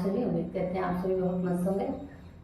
सभी, उम्मीद करते हैं आप सभी बहुत मस्त होंगे।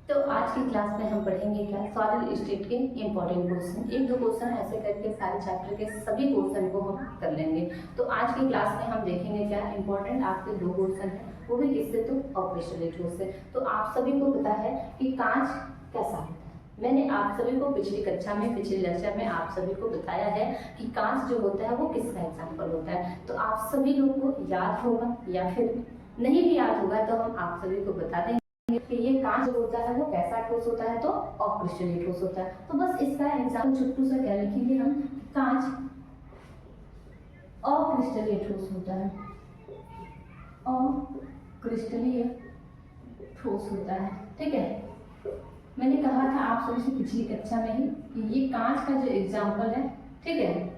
तो आज की क्लास में हम पढ़ेंगे क्या, सॉलिड स्टेट के इंपॉर्टेंट क्वेश्चन। एक दो क्वेश्चन ऐसे करके सारे चैप्टर के सभी क्वेश्चन को हम कर लेंगे। तो आज की क्लास में हम देखेंगे क्या इंपॉर्टेंट आपके दो क्वेश्चन हैं, वो भी किससे, तो ऑपरेशन से। तो आप सभी को पता है कि कांच कैसा होता है। मैंने आप सभी को पिछली कक्षा में, पिछले लेक्चर में आप सभी को बताया है कि कांच जो होता है वो किसका एग्जाम्पल होता है। तो आप सभी लोग को याद होगा या फिर नहीं भी याद होगा तो हम आप सभी को बता देंगे कि ये कांच जो होता है वो कैसा ठोस होता है, तो अक्रिस्टलीय ठोस होता है। तो बस इसका एग्जाम्पल छोटू सा क्या लिखेंगे हम, कांच अक्रिस्टलीय ठोस होता है, अक्रिस्टलीय ठोस होता है। ठीक है, मैंने कहा था आप सभी से पिछली कक्षा में ही कि ये कांच का जो एग्जाम्पल है, ठीक है,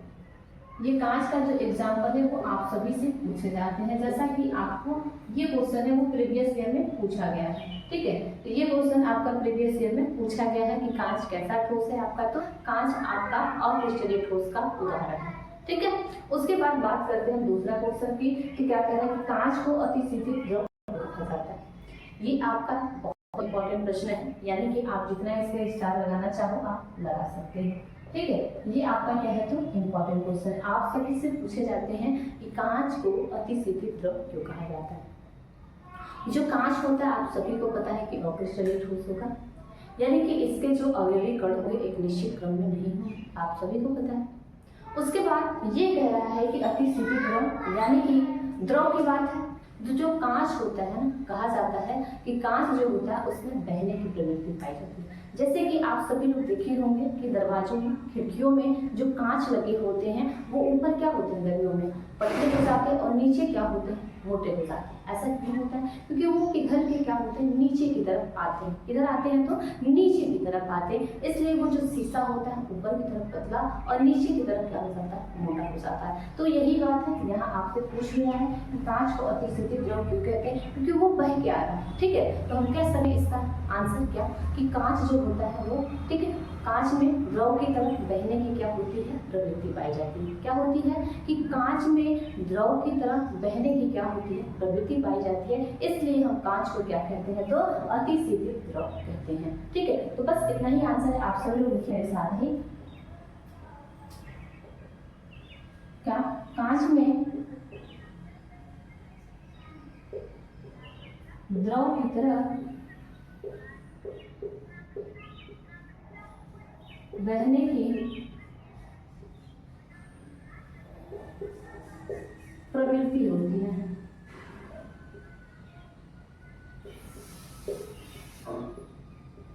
ये कांच का जो एग्जाम्पल है वो आप सभी से पूछे जाते हैं। जैसा कि आपको ये क्वेश्चन है वो प्रीवियस ईयर में पूछा गया है। ठीक है, तो ये क्वेश्चन आपका प्रीवियस ईयर में पूछा गया है कि कांच कैसा ठोस है आपका, तो कांच आपका अक्रिस्टलीय ठोस का उदाहरण है। ठीक है, उसके बाद बात करते हैं दूसरा क्वेश्चन की कि क्या कह रहे हैं कि कांच को अतिशीतित द्रव कहा जाता है। ये आपका बहुत इंपॉर्टेंट प्रश्न है, यानी कि आप जितना इसके स्टार लगाना चाहो आप लगा सकते हैं। ठीक है, ये आपका क्या है, तो इंपॉर्टेंट क्वेश्चन आप सभी से पूछे जाते हैं कि कांच को अतिशीतित द्रव क्यों कहा जाता है। जो कांच होता है आप सभी को पता है कि अक्रिस्टलीय ठोस होगा, यानी कि इसके जो अवयवी कण होंगे एक निश्चित क्रम में नहीं होंगे, आप सभी को पता है। उसके बाद ये कह रहा है कि अतिशीतित द्रव, यानी कि द्रव की बात है। जो कांच होता है ना, कहा जाता है कि कांच जो होता है उसमें बहने की प्रवृत्ति पाई जाती है। जैसे कि आप सभी लोग देखे होंगे कि दरवाजों में, खिड़कियों में जो कांच लगे होते हैं वो ऊपर क्या होते हैं, गर्मियों में पतले हो जाते हैं और नीचे क्या होते हैं, मोटे हो जाते हैं। ऐसा क्यों होता है, क्योंकि वो पिघल के क्या होते हैं, नीचे की तरफ आते हैं। इधर आते हैं तो नीचे की तरफ आते हैं, इसलिए वो जो शीशा होता है ऊपर की तरफ पतला और नीचे की तरफ क्या हो जाता है, मोटा हो जाता है। तो यही बात है, यहाँ आपसे पूछ लिया है कि कांच को अतिशीतित द्रव क्यों कहते हैं, क्योंकि वो बह के आ रहा है। ठीक है, तो हम कह सकते इसका आंसर क्या कि कांच जो होता है वो, ठीक है, कांच में द्रव की तरफ बहने की क्या होती है, प्रवृत्ति पाई जाती है। क्या होती है कि कांच में द्रव की तरफ बहने की क्या होती है, प्रवृत्ति पाई जाती है, इसलिए हम कांच को क्या कहते हैं, तो अतिशीतित द्रव कहते हैं। ठीक है, तो बस इतना ही आंसर है, आप सभी लोग लिखिए साथ ही। क्या कांच में द्रव की तरफ बहने की प्रवृत्ति होती है।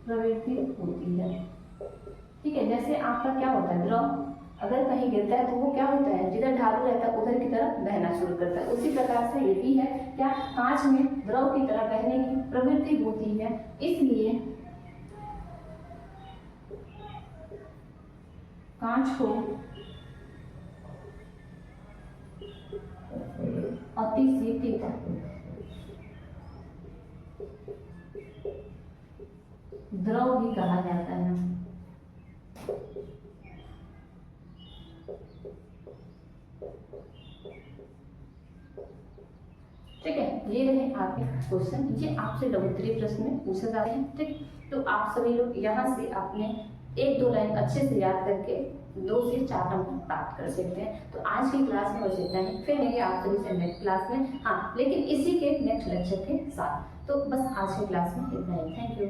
प्रवृत्ति होती है। ठीक है, जैसे आपका क्या होता है, द्रव अगर कहीं गिरता है तो वो क्या होता है, जिधर ढालू रहता है उधर की तरफ बहना शुरू करता है। उसी प्रकार से ये भी है क्या, कांच में द्रव की तरफ बहने की प्रवृत्ति होती है, इसलिए कांच को अतिशीतित द्रव भी कहा जाता है। ठीक है, ये रहे आपके क्वेश्चन, ये आपसे लघुत्तरीय प्रश्न में पूछे जाते हैं। ठीक, तो आप सभी लोग यहाँ से अपने एक दो लाइन अच्छे से याद करके 2 से 4 नंबर प्राप्त कर सकते हैं। तो आज की क्लास में बस इतना ही, फिर मिलेंगे आप सभी से नेक्स्ट क्लास में, हाँ लेकिन इसी के नेक्स्ट लेक्चर के साथ। तो बस आज की क्लास में इतना ही, थैंक यू।